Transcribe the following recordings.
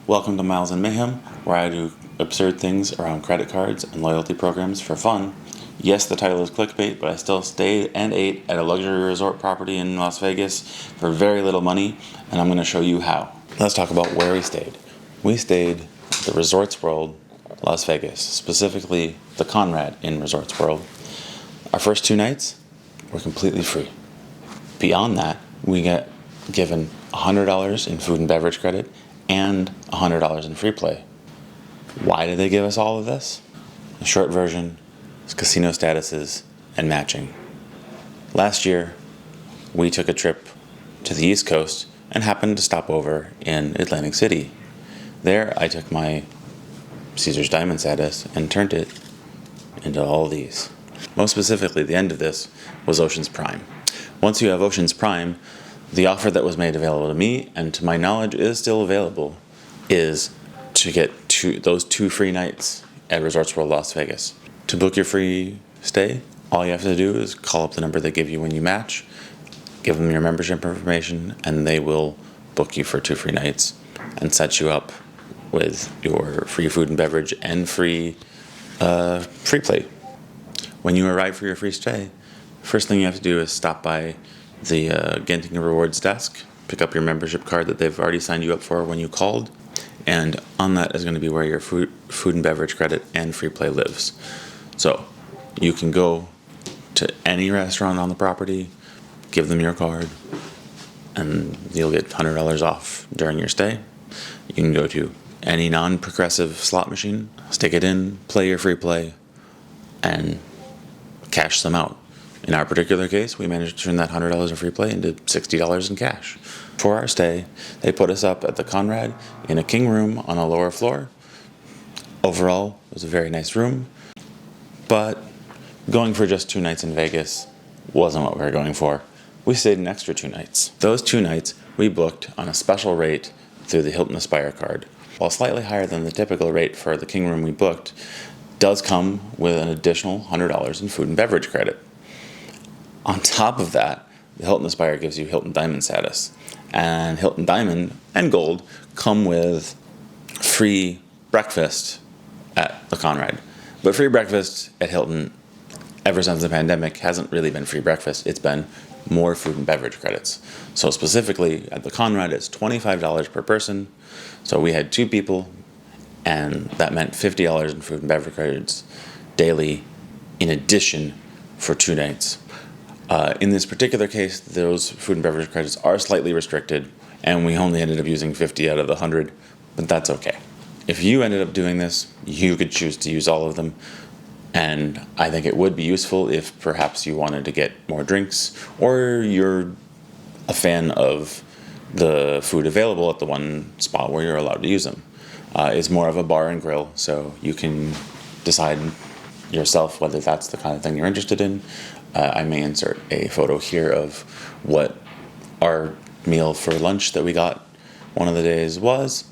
Welcome to Miles and Mayhem, where I do absurd things around credit cards and loyalty programs for fun. Yes, the title is clickbait, but I still stayed and ate at a luxury resort property in Las Vegas for very little money, and I'm going to show you how. Let's talk about where we stayed. We stayed at the Resorts World, Las Vegas, specifically the Conrad in Resorts World. Our first 2 nights were completely free. Beyond that, we get given $100 in food and beverage credit and $100 in free play. Why did they give us all of this? The short version is casino statuses and matching. Last year, we took a trip to the East Coast and happened to stop over in Atlantic City. There, I took my Caesars Diamond status and turned it into all these. Most specifically, the end of this was Oceans Prime. Once you have Oceans Prime, the offer that was made available to me, and to my knowledge is still available, is to get those 2 free nights at Resorts World Las Vegas. To book your free stay, all you have to do is call up the number they give you when you match, give them your membership information, and they will book you for 2 free nights and set you up with your free food and beverage and free play. When you arrive for your free stay, first thing you have to do is stop by the Genting Rewards desk, pick up your membership card that they've already signed you up for when you called, and on that is going to be where your food and beverage credit and free play lives. So you can go to any restaurant on the property, give them your card, and you'll get $100 off during your stay. You can go to any non-progressive slot machine, stick it in, play your free play, and cash them out. In our particular case, we managed to turn that $100 of free play into $60 in cash. For our stay, they put us up at the Conrad in a king room on a lower floor. Overall, it was a very nice room, but going for just 2 nights in Vegas wasn't what we were going for. We stayed an extra 2 nights. Those 2 nights we booked on a special rate through the Hilton Aspire card. While slightly higher than the typical rate for the king room we booked, does come with an additional $100 in food and beverage credit. On top of that, the Hilton Aspire gives you Hilton Diamond status. And Hilton Diamond and Gold come with free breakfast at the Conrad. But free breakfast at Hilton, ever since the pandemic, hasn't really been free breakfast. It's been more food and beverage credits. So specifically at the Conrad, it's $25 per person. So we had 2 people, and that meant $50 in food and beverage credits daily in addition for 2 nights. In this particular case, those food and beverage credits are slightly restricted, and we only ended up using 50 out of the 100, but that's okay. If you ended up doing this, you could choose to use all of them, and I think it would be useful if perhaps you wanted to get more drinks, or you're a fan of the food available at the one spot where you're allowed to use them. It's more of a bar and grill, so you can decide yourself whether that's the kind of thing you're interested in. I may insert a photo here of what our meal for lunch that we got one of the days was.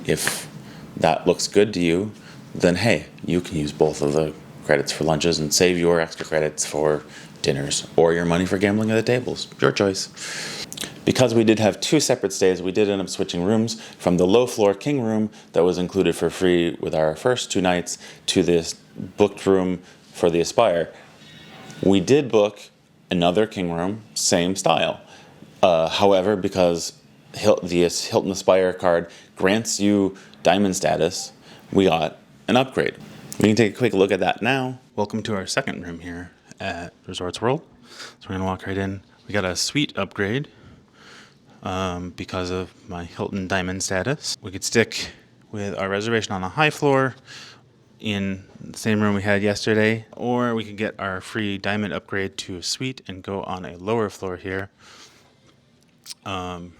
If that looks good to you, then hey, you can use both of the credits for lunches and save your extra credits for dinners or your money for gambling at the tables. Your choice. Because we did have 2 separate stays, we did end up switching rooms from the low floor king room that was included for free with our first 2 nights to this booked room for the Aspire. We did book another king room, same style. However, because the Hilton Aspire card grants you diamond status, we got an upgrade. We can take a quick look at that now. Welcome to our second room here at Resorts World. So we're going to walk right in. We got a suite upgrade because of my Hilton Diamond status. We could stick with our reservation on the high floor in the same room we had yesterday, or we could get our free diamond upgrade to a suite and go on a lower floor here. Or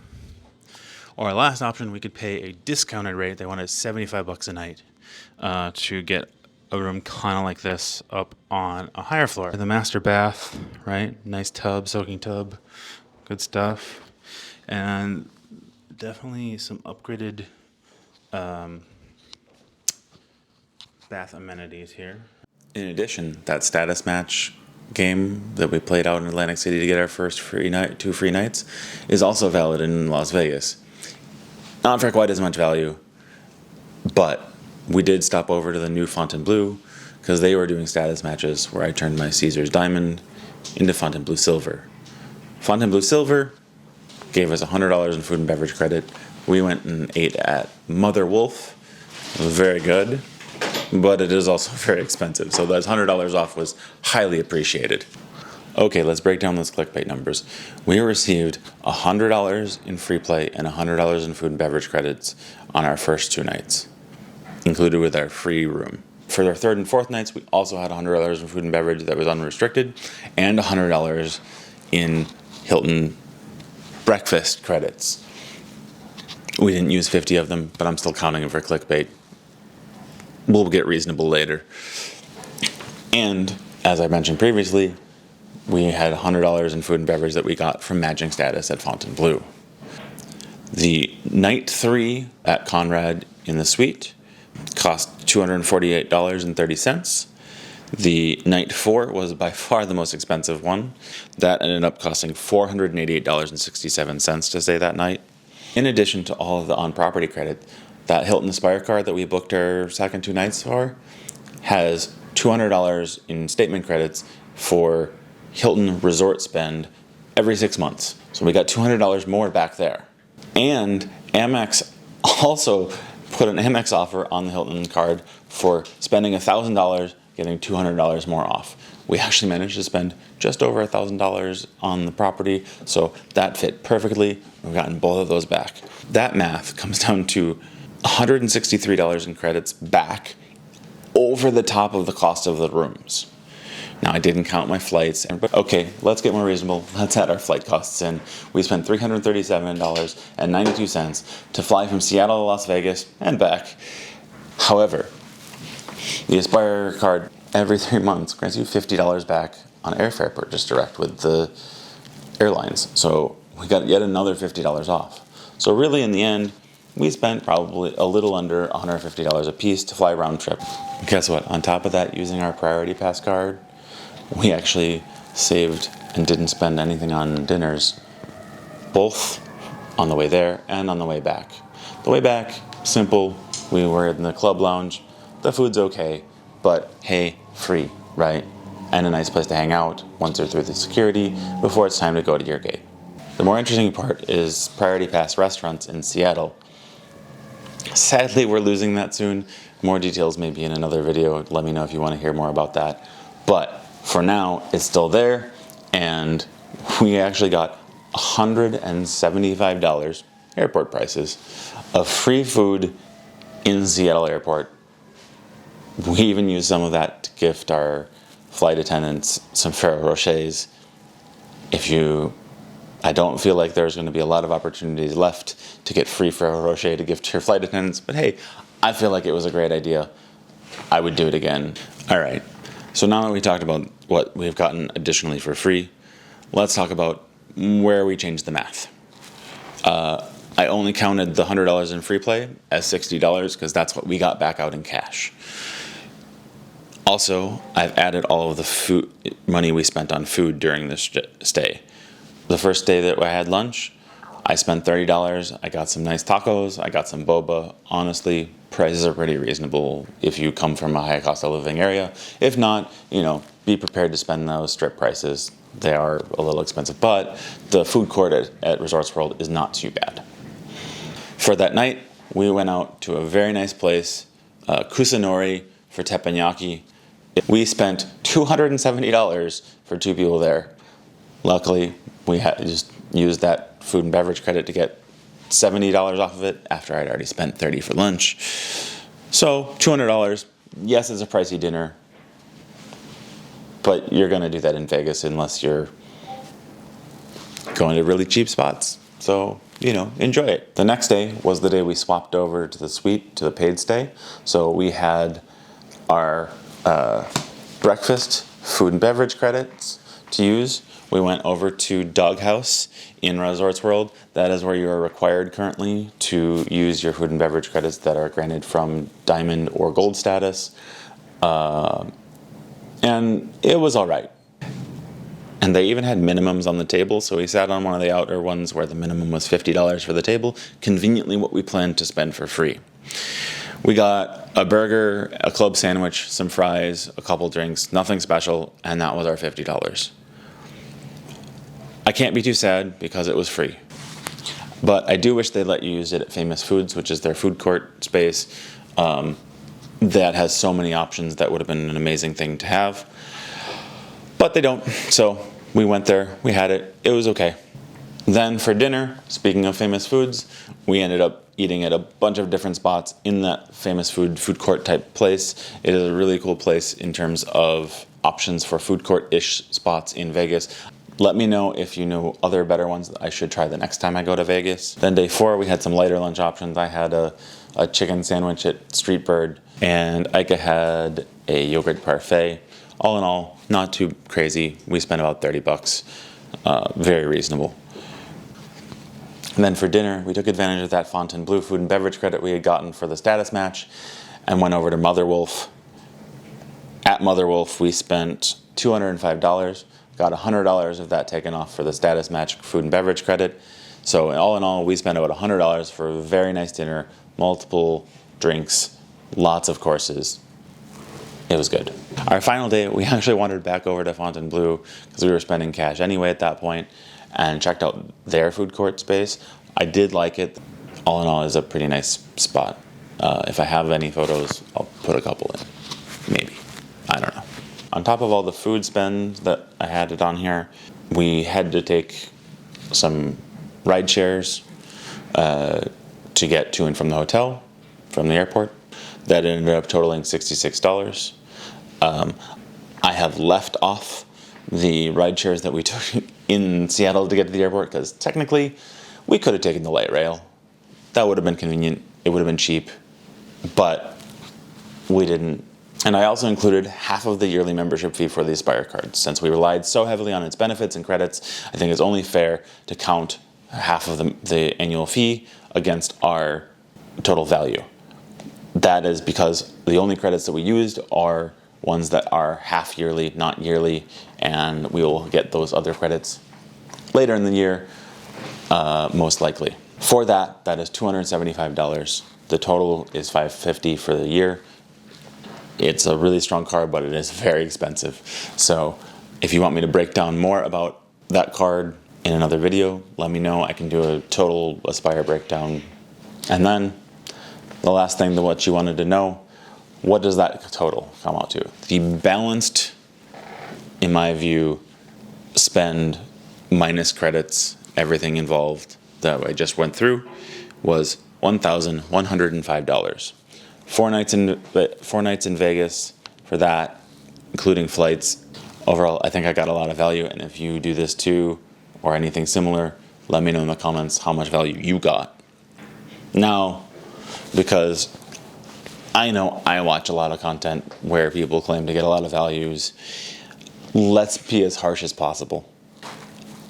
our last option, we could pay a discounted rate. They wanted $75 a night to get a room kind of like this up on a higher floor. The master bath, right? Nice tub, soaking tub, good stuff. And definitely some upgraded bath amenities here. In addition, that status match game that we played out in Atlantic City to get our first free night, 2 free nights, is also valid in Las Vegas. Not for quite as much value, But we did stop over to the new Fontainebleau because they were doing status matches where I turned my Caesars Diamond into Fontainebleau Silver. Fontainebleau Silver gave us $100 in food and beverage credit. We went and ate at Mother Wolf. It was very good, but it is also very expensive. So that $100 off was highly appreciated. Okay, let's break down those ClickBait numbers. We received $100 in free play and $100 in food and beverage credits on our first 2 nights, included with our free room. For our third and fourth nights, we also had $100 in food and beverage that was unrestricted and $100 in Hilton breakfast credits. We didn't use 50 of them, but I'm still counting them for ClickBait. We'll get reasonable later. And as I mentioned previously, we had $100 in food and beverage that we got from matching status at Fontainebleau. The night 3 at Conrad in the suite cost $248.30. The night 4 was by far the most expensive one. That ended up costing $488.67 to stay that night. In addition to all of the on-property credit, that Hilton Aspire card that we booked our second 2 nights for has $200 in statement credits for Hilton resort spend every 6 months. So we got $200 more back there. And Amex also put an Amex offer on the Hilton card for spending $1,000, getting $200 more off. We actually managed to spend just over $1,000 on the property, so that fit perfectly. We've gotten both of those back. That math comes down to $163 in credits back over the top of the cost of the rooms. Now, I didn't count my flights, but okay, let's get more reasonable. Let's add our flight costs in. We spent $337.92 to fly from Seattle to Las Vegas and back. However, the Aspire card every 3 months grants you $50 back on airfare purchase direct with the airlines. So we got yet another $50 off. So really, in the end, we spent probably a little under $150 a piece to fly round trip. Guess what? On top of that, using our Priority Pass card, we actually saved and didn't spend anything on dinners, both on the way there and on the way back. The way back, simple. We were in the club lounge. The food's okay, but hey, free, right? And a nice place to hang out once you're through the security before it's time to go to your gate. The more interesting part is Priority Pass restaurants in Seattle. Sadly, we're losing that soon. More details maybe in another video. Let me know if you want to hear more about that. But for now, it's still there, and we actually got $175 airport prices of free food in Seattle Airport. We even used some of that to gift our flight attendants some Ferrero Rochers. I don't feel like there's going to be a lot of opportunities left to get free Ferrero Rocher to gift to your flight attendants, but hey, I feel like it was a great idea. I would do it again. All right. So now that we talked about what we've gotten additionally for free, let's talk about where we changed the math. I only counted the $100 in free play as $60 because that's what we got back out in cash. Also, I've added all of the food money we spent on food during this stay. The first day that I had lunch, I spent $30. I got some nice tacos. I got some boba. Honestly, prices are pretty reasonable if you come from a high cost of living area. If not, be prepared to spend those strip prices. They are a little expensive, but the food court at Resorts World is not too bad. For that night, we went out to a very nice place, Kusanori for teppanyaki. We spent $270 for 2 people there. Luckily, we had just used that food and beverage credit to get $70 off of it after I'd already spent $30 for lunch. So $200. Yes, it's a pricey dinner, but you're going to do that in Vegas unless you're going to really cheap spots. So, enjoy it. The next day was the day we swapped over to the suite, to the paid stay. So we had our breakfast, food and beverage credits to use. We went over to Doghouse in Resorts World. That is where you are required currently to use your food and beverage credits that are granted from Diamond or Gold status. And it was all right. And they even had minimums on the table, so we sat on one of the outer ones where the minimum was $50 for the table, conveniently what we planned to spend for free. We got a burger, a club sandwich, some fries, a couple drinks, nothing special, and that was our $50. I can't be too sad because it was free. But I do wish they'd let you use it at Famous Foods, which is their food court space. That has so many options. That would have been an amazing thing to have. But they don't. So we went there, we had it, it was okay. Then for dinner, speaking of Famous Foods, we ended up eating at a bunch of different spots in that Famous food court type place. It is a really cool place in terms of options for food court-ish spots in Vegas. Let me know if you know other better ones that I should try the next time I go to Vegas. Then day 4, we had some lighter lunch options. I had a chicken sandwich at Street Bird, and Ika had a yogurt parfait. All in all, not too crazy. We spent about $30. Very reasonable. And then for dinner, we took advantage of that Fontainebleau food and beverage credit we had gotten for the status match and went over to Mother Wolf. At Mother Wolf, we spent $205. Got $100 of that taken off for the status match food and beverage credit. So all in all, we spent about $100 for a very nice dinner, multiple drinks, lots of courses. It was good. Our final day, we actually wandered back over to Fontainebleau because we were spending cash anyway at that point, and checked out their food court space. I did like it. All in all, it's a pretty nice spot. If I have any photos, I'll put a couple in. Maybe. I don't know. On top of all the food spend that I had it on here, we had to take some ride shares to get to and from the hotel, from the airport. That ended up totaling $66. I have left off the ride shares that we took in Seattle to get to the airport because technically we could have taken the light rail. That would have been convenient. It would have been cheap, but we didn't. And I also included half of the yearly membership fee for the Aspire card. Since we relied so heavily on its benefits and credits, I think it's only fair to count half of the annual fee against our total value. That is because the only credits that we used are ones that are half yearly, not yearly, and we will get those other credits later in the year, most likely. For that is $275. The total is $550 for the year. It's a really strong card, but it is very expensive. So if you want me to break down more about that card in another video, let me know. I can do a total Aspire breakdown. And then the last thing that what you wanted to know, what does that total come out to? The balanced, in my view, spend minus credits, everything involved that I just went through, was $1,105. 4 nights in Vegas for that, including flights. Overall, I think I got a lot of value, and if you do this too, or anything similar, let me know in the comments how much value you got. Now, because I know I watch a lot of content where people claim to get a lot of values, let's be as harsh as possible.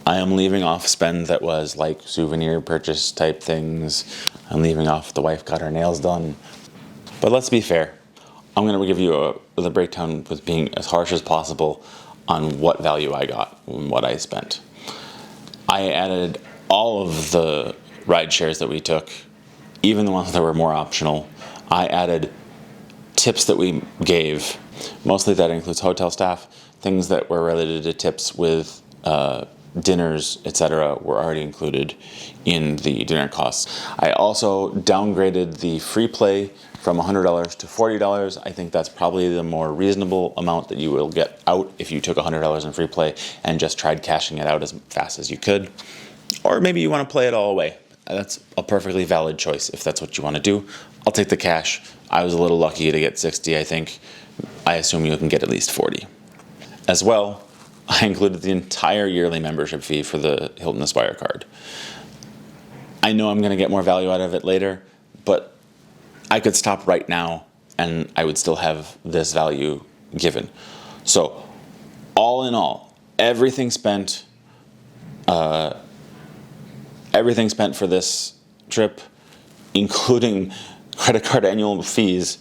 I am leaving off spend that was like souvenir purchase type things. I'm leaving off the wife got her nails done. But let's be fair. I'm going to give you the breakdown with being as harsh as possible on what value I got and what I spent. I added all of the ride shares that we took, even the ones that were more optional. I added tips that we gave. Mostly that includes hotel staff. Things that were related to tips with dinners, etc., were already included in the dinner costs. I also downgraded the free play from $100 to $40. I think that's probably the more reasonable amount that you will get out if you took $100 in free play and just tried cashing it out as fast as you could. Or maybe you want to play it all away. That's a perfectly valid choice if that's what you want to do. I'll take the cash. I was a little lucky to get 60, I think. I assume you can get at least 40. As well, I included the entire yearly membership fee for the Hilton Aspire card. I know I'm going to get more value out of it later, but I could stop right now and I would still have this value given. So, all in all, everything spent for this trip, including credit card annual fees,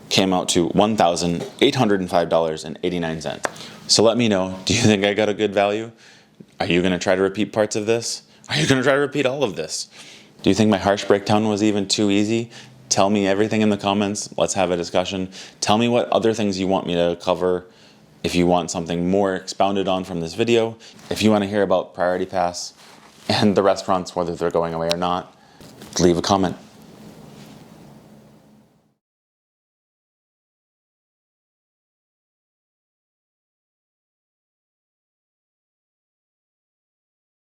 came out to $1,805.89. So let me know, do you think I got a good value? Are you going to try to repeat parts of this? Are you going to try to repeat all of this? Do you think my harsh breakdown was even too easy? Tell me everything in the comments. Let's have a discussion. Tell me what other things you want me to cover. If you want something more expounded on from this video, if you want to hear about Priority Pass and the restaurants, whether they're going away or not, leave a comment.